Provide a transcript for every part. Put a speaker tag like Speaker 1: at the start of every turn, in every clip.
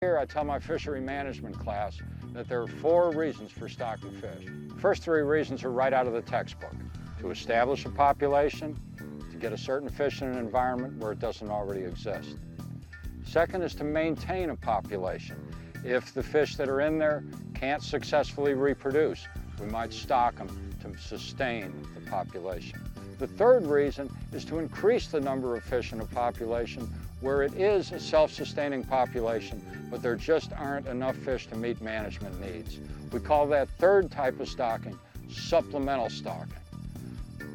Speaker 1: Here I tell my fishery management class that there are 4 reasons for stocking fish. The first 3 reasons are right out of the textbook. To establish a population, to get a certain fish in an environment where it doesn't already exist. Second is to maintain a population. If the fish that are in there can't successfully reproduce, we might stock them to sustain the population. The third reason is to increase the number of fish in a population where it is a self-sustaining population, but there just aren't enough fish to meet management needs. We call that third type of stocking supplemental stocking.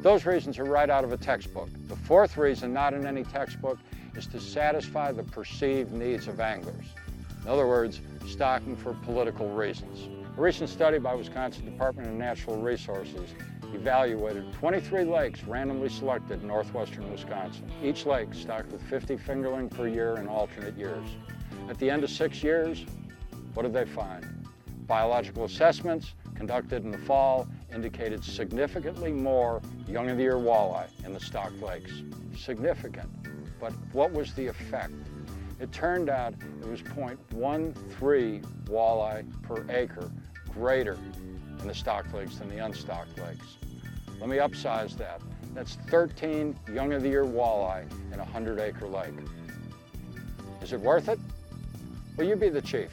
Speaker 1: Those reasons are right out of a textbook. The fourth reason, not in any textbook, is to satisfy the perceived needs of anglers. In other words, stocking for political reasons. A recent study by Wisconsin Department of Natural Resources evaluated 23 lakes randomly selected in northwestern Wisconsin. Each lake stocked with 50 fingerling per year in alternate years. At the end of 6 years, what did they find? Biological assessments conducted in the fall indicated significantly more young-of-the-year walleye in the stocked lakes. Significant, but what was the effect? It turned out it was 0.13 walleye per acre greater in the stocked lakes than the unstocked lakes. Let me upsize that. That's 13 young-of-the-year walleye in a 100-acre lake. Is it worth it? Well, you be the chief.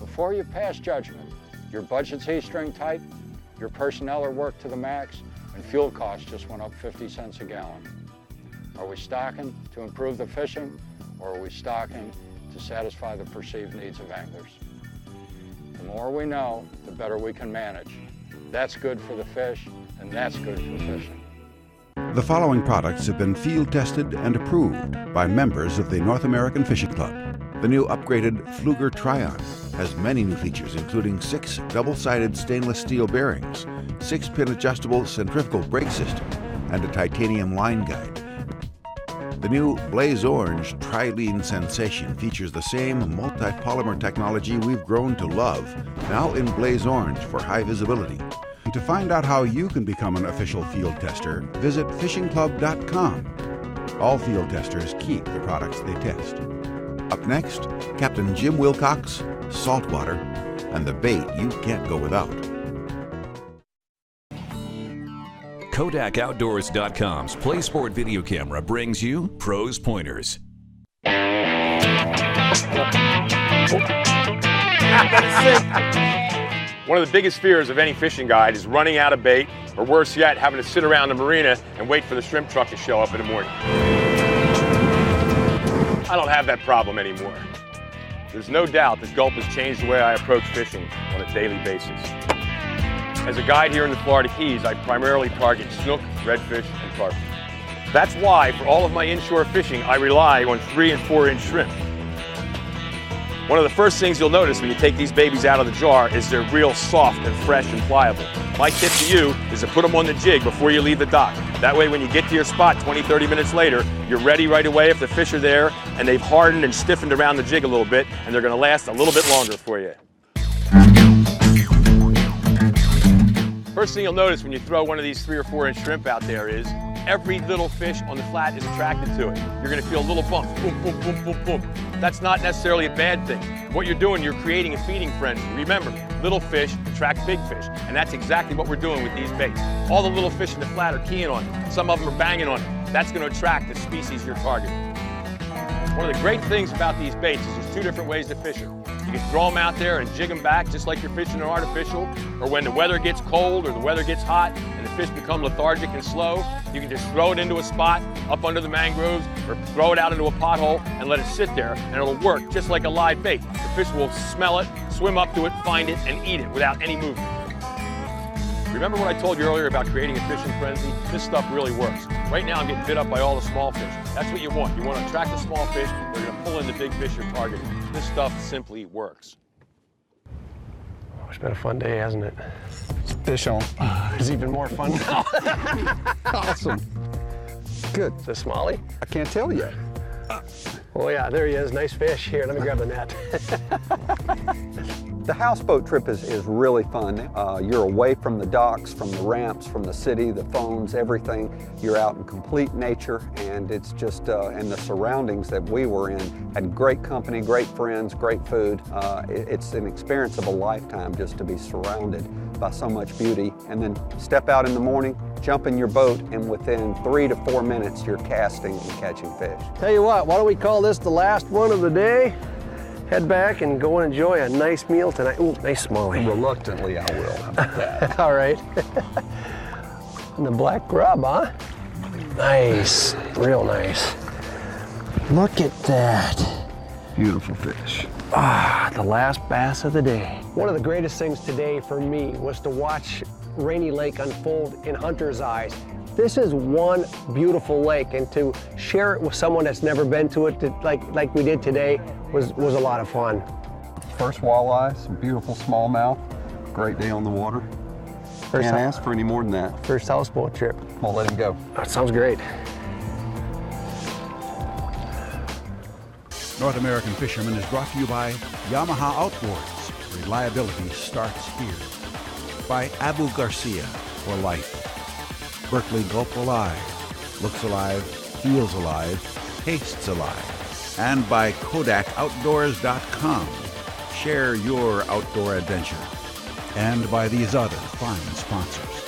Speaker 1: Before you pass judgment, your budget's E-string tight, your personnel are worked to the max, and fuel costs just went up 50 cents a gallon. Are we stocking to improve the fishing, or are we stocking to satisfy the perceived needs of anglers? The more we know, the better we can manage. That's good for the fish, and that's good for fishing.
Speaker 2: The following products have been field tested and approved by members of the North American Fishing Club. The new upgraded Pfluger Trion has many new features, including 6 double-sided stainless steel bearings, 6-pin adjustable centrifugal brake system, and a titanium line guide. The new Blaze Orange Trilene Sensation features the same multi-polymer technology we've grown to love, now in Blaze Orange for high visibility. To find out how you can become an official field tester, visit fishingclub.com. All field testers keep the products they test. Up next, Captain Jim Wilcox, Saltwater, and the bait you can't go without.
Speaker 3: KodakOutdoors.com's PlaySport video camera brings you Pros Pointers.
Speaker 4: One of the biggest fears of any fishing guide is running out of bait, or worse yet, having to sit around the marina and wait for the shrimp truck to show up in the morning. I don't have that problem anymore. There's no doubt that Gulp has changed the way I approach fishing on a daily basis. As a guide here in the Florida Keys, I primarily target snook, redfish, and carp. That's why, for all of my inshore fishing, I rely on 3- and 4-inch shrimp. One of the first things you'll notice when you take these babies out of the jar is they're real soft and fresh and pliable. My tip to you is to put them on the jig before you leave the dock. That way when you get to your spot 20, 30 minutes later, you're ready right away if the fish are there and they've hardened and stiffened around the jig a little bit, and they're gonna last a little bit longer for you. First thing you'll notice when you throw one of these 3- or 4-inch shrimp out there is every little fish on the flat is attracted to it. You're gonna feel a little bump, boom, boom, boom, boom, boom. That's not necessarily a bad thing. What you're doing, you're creating a feeding frenzy. Remember, little fish attract big fish, and that's exactly what we're doing with these baits. All the little fish in the flat are keying on it. Some of them are banging on it. That's gonna attract the species you're targeting. One of the great things about these baits is there's 2 different ways to fish them. You can throw them out there and jig them back just like you're fishing an artificial, or when the weather gets cold or the weather gets hot and the fish become lethargic and slow, you can just throw it into a spot up under the mangroves or throw it out into a pothole and let it sit there, and it'll work just like a live bait. The fish will smell it, swim up to it, find it, and eat it without any movement. Remember what I told you earlier about creating a fishing frenzy? This stuff really works. Right now I'm getting bit up by all the small fish. That's what you want. You want to attract the small fish, they're going to pull in the big fish you're targeting. This stuff simply works.
Speaker 5: Oh, it's been a fun day, hasn't it? Fish on. It's even more fun now.
Speaker 6: Awesome. Good.
Speaker 5: Is this Smalley?
Speaker 6: I can't tell yet.
Speaker 5: Oh yeah, there he is. Nice fish. Here, let me grab the net.
Speaker 6: The houseboat trip is really fun. You're away from the docks, from the ramps, from the city, the phones, everything. You're out in complete nature, and it's just, and the surroundings that we were in had great company, great friends, great food. It's an experience of a lifetime just to be surrounded by so much beauty. And then step out in the morning, jump in your boat, and within 3 to 4 minutes, you're casting and catching fish.
Speaker 5: Tell you what, why don't we call this the last one of the day? Head back and go and enjoy a nice meal tonight. Ooh, nice smallie.
Speaker 6: Reluctantly, I will. How about that?
Speaker 5: All right. And the black grub, huh? Nice, real nice. Look at that.
Speaker 6: Beautiful fish.
Speaker 5: Ah, the last bass of the day. One of the greatest things today for me was to watch Rainy Lake unfold in hunter's eyes. This is one beautiful lake, and to share it with someone that's never been to it, like we did today, was a lot of fun.
Speaker 6: First walleye, some beautiful smallmouth. Great day on the water. Can't ask for any more than that.
Speaker 5: First houseboat trip.
Speaker 6: I'll let him go.
Speaker 5: That sounds great.
Speaker 2: North American Fisherman is brought to you by Yamaha Outboards. Reliability starts here. By Abu Garcia for life. Berkeley Gulp Alive. Looks alive, feels alive, tastes alive. And by KodakOutdoors.com. Share your outdoor adventure. And by these other fine sponsors.